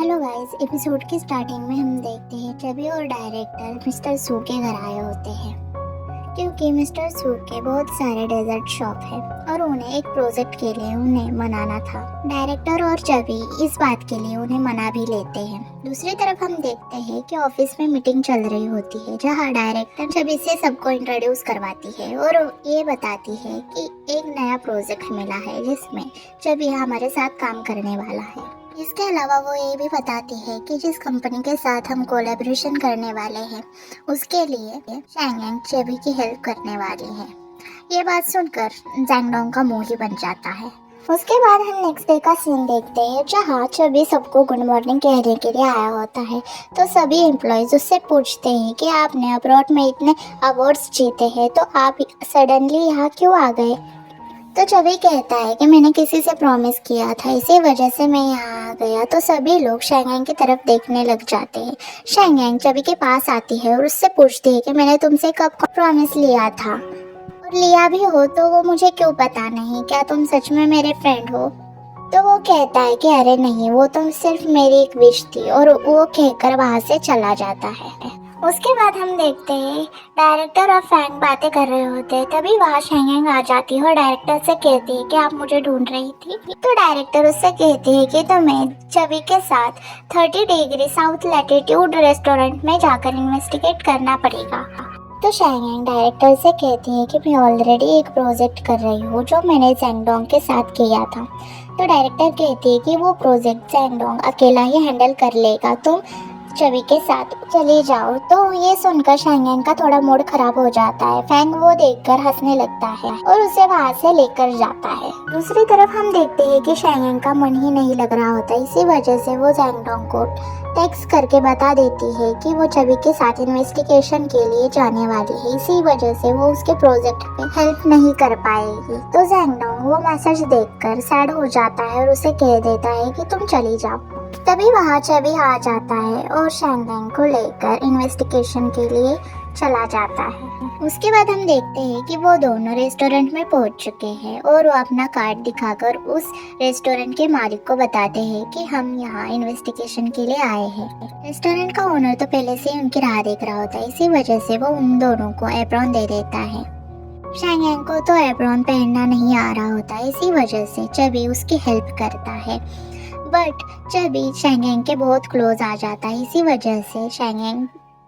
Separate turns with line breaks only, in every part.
Hello guys, episode की starting में हम देखते हैं चबी और डायरेक्टर मिस्टर सू के घर आए होते हैं क्योंकि मिस्टर सू के बहुत सारे डेजर्ट शॉप है और उन्हें एक प्रोजेक्ट के लिए उन्हें मनाना था। डायरेक्टर और चबी इस बात के लिए उन्हें मना भी लेते हैं। दूसरी तरफ हम देखते हैं कि ऑफिस में मीटिंग चल रही होती है जहां डायरेक्टर चबी से सबको इंट्रोड्यूस करवाती है और ये बताती है कि एक नया प्रोजेक्ट मिला है जिसमें चबी हमारे साथ काम करने वाला है। इसके अलावा वो ये भी बताती है कि जिस कंपनी के साथ हम कोलैबोरेशन करने वाले हैं उसके लिए शैंगेंग चबी की हेल्प करने वाली है। ये बात सुनकर जैंगडोंग का मुंह ही बन जाता है। उसके बाद हम नेक्स्ट डे का सीन देखते हैं जहाँ चबी सबको गुड मॉर्निंग कहने के लिए आया होता है। तो सभी एम्प्लॉयज उससे पूछते हैं कि आपने अब्रॉड में इतने अवार्ड्स जीते हैं तो आप सडनली यहाँ क्यों आ गए। तो चबी कहता है कि मैंने किसी से प्रॉमिस किया था, इसी वजह से मैं यहाँ आ गया। तो सभी लोग शैंगेंग की तरफ देखने लग जाते हैं। शैंगेंग चबी के पास आती है और उससे पूछती है कि मैंने तुमसे कब प्रॉमिस लिया था, और लिया भी हो तो वो मुझे क्यों पता नहीं, क्या तुम सच में मेरे फ्रेंड हो। तो वो कहता है कि अरे नहीं, वो तो सिर्फ मेरी एक विश थी, और वो कहकर वहाँ से चला जाता है। उसके बाद हम देखते हैं डायरेक्टर और फैंग बातें कर रहे होते हैं। तभी वहाँ शैंगेंग आ जाती है और डायरेक्टर से कहती है कि आप मुझे ढूंढ रही थी। तो डायरेक्टर उससे कहती है कि तुम्हें चबी के साथ 30 डिग्री साउथ लैटिट्यूड रेस्टोरेंट में जाकर इन्वेस्टिगेट करना पड़ेगा। तो शैंगेंग डायरेक्टर से कहती है कि मैं ऑलरेडी एक प्रोजेक्ट कर रही हूँ जो मैंने जैंगडोंग के साथ किया था। तो डायरेक्टर कहती है कि वो प्रोजेक्ट जैंगडोंग अकेला ही हैंडल कर लेगा, तुम चबी के साथ चले जाओ। तो ये सुनकर शैंगेंग का थोड़ा मूड खराब हो जाता है। फैंग वो देखकर हंसने लगता है और उसे वहां से लेकर जाता है। दूसरी तरफ हम देखते हैं कि शैंगेंग का मन ही नहीं लग रहा होता, इसी वजह से वो जैंगडोंग को टेक्स्ट करके बता देती है कि वो चबी के साथ इन्वेस्टिगेशन के लिए जाने वाली है, इसी वजह से वो उसके प्रोजेक्ट पे हेल्प नहीं कर पाएगी। तो जैंगडोंग वो मैसेज देखकर सैड हो जाता है और उसे कह देता है कि तुम चली जाओ। तभी वहाँ चबी आ जाता है और शैंगेंग को लेकर इन्वेस्टिगेशन के लिए चला जाता है। उसके बाद हम देखते हैं कि वो दोनों रेस्टोरेंट में पहुंच चुके हैं और वो अपना कार्ड दिखाकर उस रेस्टोरेंट के मालिक को बताते हैं कि हम यहाँ इन्वेस्टिगेशन के लिए आए हैं। रेस्टोरेंट का ओनर तो पहले से ही उनकी राह देख रहा होता है, इसी वजह से वो उन दोनों को एप्रॉन दे देता है। शैंगेंग को तो एप्रॉन पहनना नहीं आ रहा होता, इसी वजह से चबी उसकी हेल्प करता है। बट चबी शैंगेंग के बहुत क्लोज आ जाता है, इसी वजह से शैंगेंग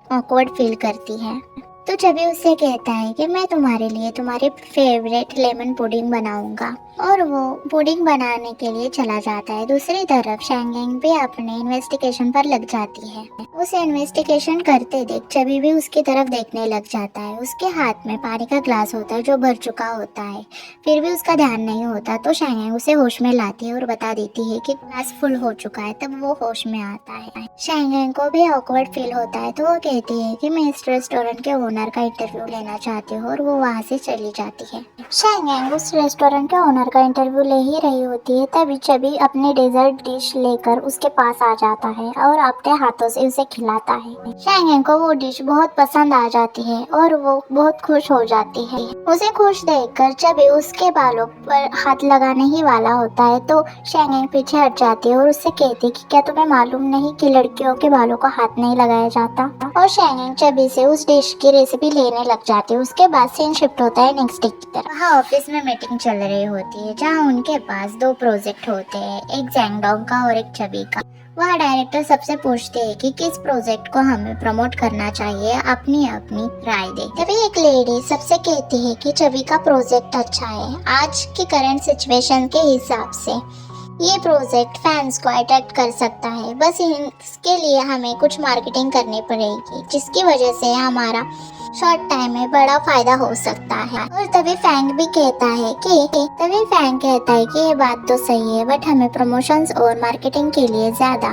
ऑकवर्ड फील करती है। तो चबी उससे कहता है कि मैं तुम्हारे लिए तुम्हारे फेवरेट लेमन पुडिंग बनाऊंगा, और वो पुडिंग बनाने के लिए चला जाता है। दूसरी तरफ शैंगेंग भी अपने इन्वेस्टिगेशन पर लग जाती है। उसे इन्वेस्टिगेशन करते देख चबी भी उसकी तरफ देखने लग जाता है। उसके हाथ में पानी का ग्लास होता है जो भर चुका होता है, फिर भी उसका ध्यान नहीं होता। तो शैंगेंग उसे होश में लाती है और बता देती है कि ग्लास फुल हो चुका है। तब वो होश में आता है। शैंगेंग को भी ऑकवर्ड फील होता है, तो वो कहती है कि मैं इस रेस्टोरेंट के ओनर का इंटरव्यू लेना चाहती हूँ, और वो वहाँ से चली जाती है। शैंगेंग उस रेस्टोरेंट के ओनर का इंटरव्यू ले ही रही होती है, तभी चबी अपनी डेजर्ट डिश लेकर उसके पास आ जाता है और अपने हाथों से उसे खिलाता है। शैंगेंग को वो डिश बहुत पसंद आ जाती है और वो बहुत खुश हो जाती है। उसे खुश देखकर चबी उसके बालों पर हाथ लगाने ही वाला होता है, तो शैंगेंग पीछे हट जाती है और उससे कहती है कि क्या तुम्हें मालूम नहीं कि लड़कियों के बालों को हाथ नहीं लगाया जाता। और शैंगेंग चबी से उस डिश की रेसिपी लेने लग जाती है। उसके बाद सीन शिफ्ट होता है नेक्स्ट डे की तरफ। वहाँ ऑफिस में मीटिंग चल रही होती है जहाँ उनके पास दो प्रोजेक्ट होते हैं, एक जैंगडोंग का और एक चबी का। वहाँ डायरेक्टर सबसे पूछते हैं कि किस प्रोजेक्ट को हमें प्रमोट करना चाहिए, अपनी अपनी राय दे। तभी एक लेडी सबसे कहती है कि चबी का प्रोजेक्ट अच्छा है, आज की करंट सिचुएशन के हिसाब से ये प्रोजेक्ट फैंस को अट्रैक्ट कर सकता है। बस इसके लिए हमें कुछ मार्केटिंग करनी पड़ेगी, जिसकी वजह से हमारा शॉर्ट टाइम में बड़ा फायदा हो सकता है। और तभी फैंग कहता है कि ये बात तो सही है, बट हमें प्रमोशंस और मार्केटिंग के लिए ज्यादा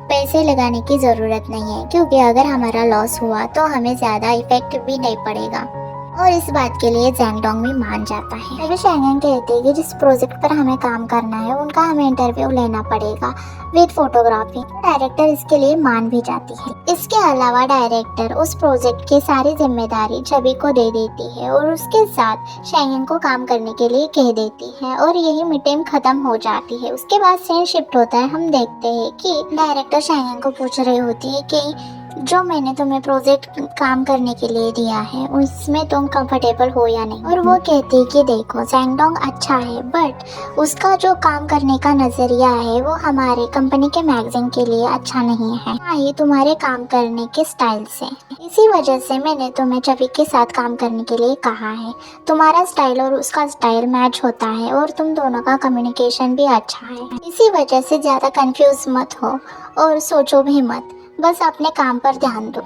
पैसे लगाने की जरूरत नहीं है, क्योंकि अगर हमारा लॉस हुआ तो हमें ज्यादा इफेक्ट भी नहीं पड़ेगा। और इस बात के लिए जैंगडोंग भी मान जाता है। तभी शैंगेंग कहते हैं कि जिस प्रोजेक्ट पर हमें काम करना है उनका हमें इंटरव्यू लेना पड़ेगा विद फोटोग्राफी। डायरेक्टर इसके लिए मान भी जाती है। इसके अलावा डायरेक्टर उस प्रोजेक्ट की सारी जिम्मेदारी छवि को दे देती है और उसके साथ शैंगेंग को काम करने के लिए कह देती है और यही मीटिंग खत्म हो जाती है। उसके बाद सीन शिफ्ट होता है। हम देखते हैं कि डायरेक्टर शैंगेंग को पूछ रही होती है कि जो मैंने तुम्हें प्रोजेक्ट काम करने के लिए दिया है उसमें तुम कंफर्टेबल हो या नहीं। और वो कहती है कि देखो जैंगडोंग अच्छा है बट उसका जो काम करने का नजरिया है वो हमारे कंपनी के मैगजीन के लिए अच्छा नहीं है, ना ही तुम्हारे काम करने के स्टाइल से। इसी वजह से मैंने तुम्हें छवि के साथ काम करने के लिए कहा है। तुम्हारा स्टाइल और उसका स्टाइल मैच होता है और तुम दोनों का कम्युनिकेशन भी अच्छा है। इसी वजह से ज्यादा कंफ्यूज मत हो और सोचो भी मत, बस अपने काम पर ध्यान दो।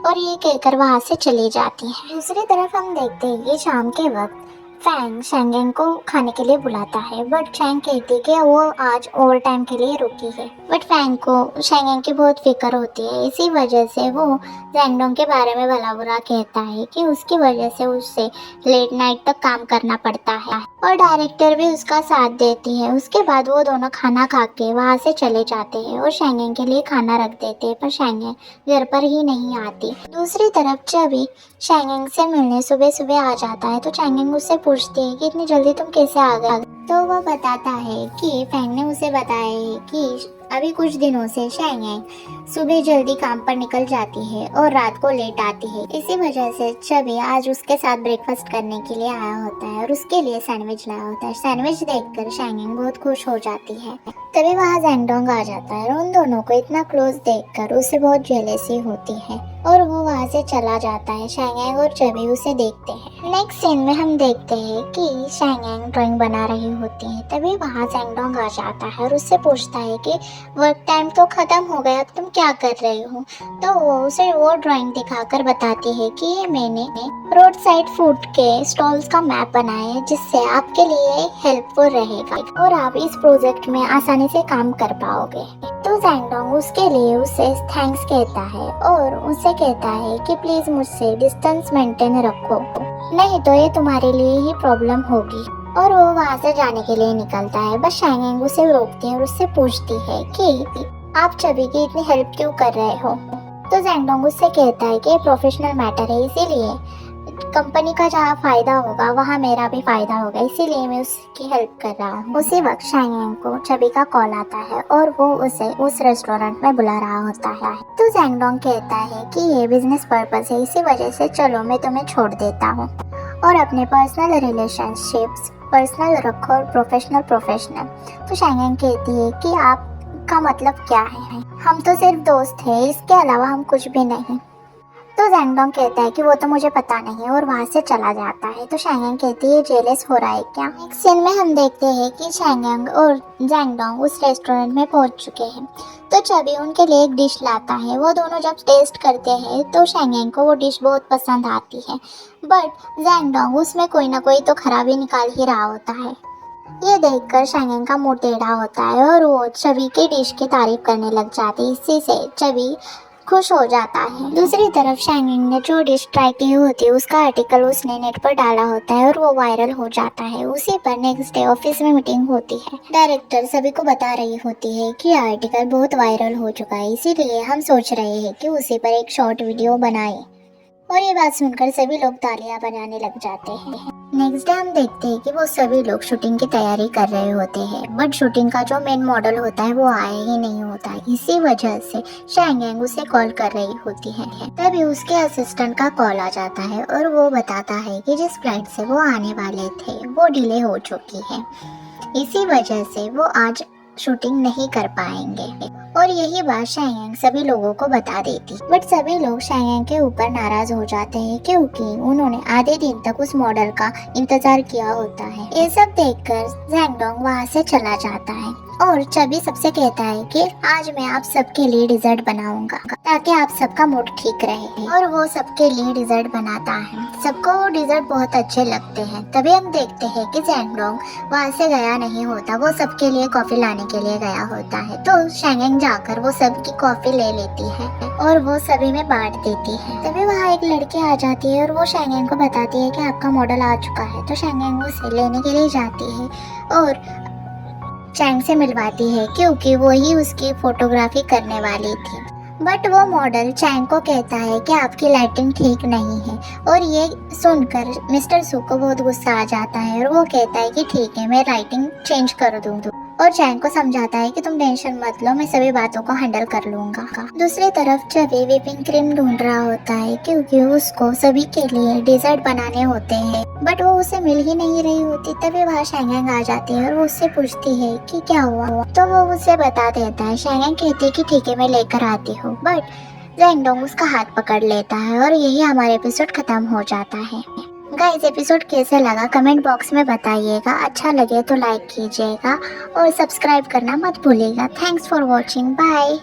और ये कहकर वहाँ से चली जाती है। दूसरी तरफ हम देखते हैं कि शाम के वक्त फैंग शैंगेंग को खाने के लिए बुलाता है बट शैंग कहती है कि वो आज ओवर टाइम के लिए रुकी है। बट फैंग को शैंगेंग की बहुत फिक्र होती है। इसी वजह से वो जैंगडोंग के बारे में भला बुरा कहता है कि उसकी वजह से उससे लेट नाइट तक काम करना पड़ता है और डायरेक्टर भी उसका साथ देती है। उसके बाद वो दोनों खाना खा के वहाँ से चले जाते हैं और शैंगेंग के लिए खाना रख देते हैं पर शैंगेंग घर पर ही नहीं आती। दूसरी तरफ चबी शैंगेंग से मिलने सुबह सुबह आ जाता है तो शैंगेंग उससे पूछती है कि इतनी जल्दी तुम कैसे आ गए। तो वो बताता है कि फैंग ने उसे बताया है कि अभी कुछ दिनों से शैंगेंग सुबह जल्दी काम पर निकल जाती है और रात को लेट आती है। इसी वजह से चबी आज उसके साथ ब्रेकफास्ट करने के लिए आया होता है और उसके लिए सैंडविच लाया होता है। सैंडविच देखकर शैंगेंग बहुत खुश हो जाती है। तभी वहाँ जैंगडोंग आ जाता है और उन दोनों को इतना क्लोज देखकर उसे बहुत जेलसी होती है और वो वहाँ से चला जाता है। शैंगेंग और चबी उसे देखते हैं। नेक्स्ट सीन में हम देखते हैं कि शैंगेंग ड्राइंग बना रही होती है। तभी वहाँ जैंगडोंग आ जाता है और उससे पूछता है कि वर्क टाइम तो खत्म हो गया, तुम क्या कर रही हो। तो वो उसे वो ड्राइंग दिखाकर बताती है कि ये मैंने रोड साइड फूड के स्टॉल्स का मैप बनाया है जिससे आपके लिए हेल्पफुल रहेगा और आप इस प्रोजेक्ट में आसानी से काम कर पाओगे। तो जैंगडोंग उसके लिए उसे थैंक्स कहता है और उसे कहता है कि प्लीज मुझसे डिस्टेंस मेंटेन रखो, नहीं तो ये तुम्हारे लिए ही प्रॉब्लम होगी। और वो वहाँ से जाने के लिए निकलता है। बस शैंगेंग उसे रोकती है और उससे पूछती है कि आप छवि की इतनी हेल्प क्यों कर रहे हो। तो जैंगडोंग उससे कहता है कि ये प्रोफेशनल मैटर है, इसीलिए कंपनी का जहाँ फायदा होगा वहाँ मेरा भी फायदा होगा, इसीलिए मैं उसकी हेल्प कर रहा हूँ। उसी वक्त शैंगेंग को छवि का कॉल आता है और वो उसे उस रेस्टोरेंट में बुला रहा होता है। तो जैंगडोंग कहता है कि ये बिजनेस पर्पस है, इसी वजह से चलो मैं तुम्हें छोड़ देता हूँ और अपने पर्सनल रिलेशनशिप्स पर्सनल रखो और प्रोफेशनल प्रोफेशनल। तो शैंगेंग कहती है कि आपका मतलब क्या है, हम तो सिर्फ दोस्त हैं, इसके अलावा हम कुछ भी नहीं। तो जैंगडोंग कहता है कि वो तो मुझे पता नहीं और वहाँ से चला जाता है। तो शैंगेंग कहती है जेलस हो रहा है क्या। नेक्स्ट सीन में हम देखते हैं कि शैंगेंग और जैंगडोंग उस रेस्टोरेंट में पहुँच चुके हैं। तो चबी उनके लिए एक डिश लाता है। वो दोनों जब टेस्ट करते हैं तो शैंगेंग को वो डिश बहुत पसंद आती है बट जैंगडोंग उसमें कोई ना कोई तो खराबी निकाल ही रहा होता है। ये देखकर शैंगेंग का मुंह टेढ़ा होता है और वो चबी की डिश की तारीफ करने लग जाती है। इसी से चबी खुश हो जाता है। दूसरी तरफ शैंगेंग ने जो डिश ट्राई की होती है उसका आर्टिकल उसने नेट पर डाला होता है और वो वायरल हो जाता है। उसी पर नेक्स्ट डे ऑफिस में मीटिंग होती है। डायरेक्टर सभी को बता रही होती है कि आर्टिकल बहुत वायरल हो चुका है, इसीलिए हम सोच रहे हैं कि उसी पर एक शॉर्ट वीडियो बनाएं। और ये बात सुनकर सभी लोग तालियां बजाने लग जाते हैं। नेक्स्ट डे हम देखते हैं कि वो सभी लोग शूटिंग की तैयारी कर रहे होते हैं बट शूटिंग का जो मेन मॉडल होता है वो आया ही नहीं होता। इसी वजह से शैंगेंग उसे कॉल कर रही होती है। तभी उसके असिस्टेंट का कॉल आ जाता है और वो बताता है कि जिस फ्लाइट से वो आने वाले थे वो डिले हो चुकी है, इसी वजह से वो आज शूटिंग नहीं कर पाएंगे। और यही बात शैंगेंग सभी लोगों को बता देती बट सभी लोग शैंगेंग के ऊपर नाराज हो जाते हैं क्योंकि उन्होंने आधे दिन तक उस मॉडल का इंतजार किया होता है। ये सब देखकर जैंगडोंग वहाँ से चला जाता है और चबी सबसे कहता है कि आज मैं आप सबके लिए डिजर्ट बनाऊंगा ताकि आप सबका मूड ठीक रहे, और वो सबके लिए डिजर्ट बनाता है। सबको वो डिजर्ट बहुत अच्छे लगते हैं। तभी हम देखते हैं कि जैंगडोंग वहाँ से गया नहीं होता, वो सबके लिए कॉफी लाने के लिए गया होता है। तो शेंगेंग जाकर वो सबकी कॉफी ले लेती है और वो सभी में बांट देती है। तभी वहाँ एक लड़की आ जाती है और वो शेंगेंग को बताती है कि आपका मॉडल आ चुका है। तो शेंगेंग उसे लेने के लिए जाती है और चैंग से मिलवाती है क्योंकि वो ही उसकी फोटोग्राफी करने वाली थी। बट वो मॉडल चैंग को कहता है कि आपकी लाइटिंग ठीक नहीं है, और ये सुनकर मिस्टर सू को बहुत गुस्सा आ जाता है और वो कहता है कि ठीक है, मैं लाइटिंग चेंज कर दूंगा, और चैंग को समझाता है कि तुम टेंशन मत लो, मैं सभी बातों को हैंडल कर लूंगा। दूसरी तरफ चबी व्हिपिंग क्रीम ढूंढ रहा होता है क्योंकि उसको सभी के लिए डेजर्ट बनाने होते हैं, बट वो उसे मिल ही नहीं रही होती। तभी वहाँ शेंगेंग आ जाती है और वो उससे पूछती है कि क्या हुआ, तो वो उसे बता देता है। शेंगेंग कहती है कि ठीक है, मैं लेकर आती हूँ, बट जैंगडोंग उसका हाथ पकड़ लेता है और यही हमारा एपिसोड खत्म हो जाता है। गाइस, एपिसोड कैसे लगा कमेंट बॉक्स में बताइएगा। अच्छा लगे तो लाइक कीजिएगा और सब्सक्राइब करना मत भूलिएगा। Thanks for watching, bye.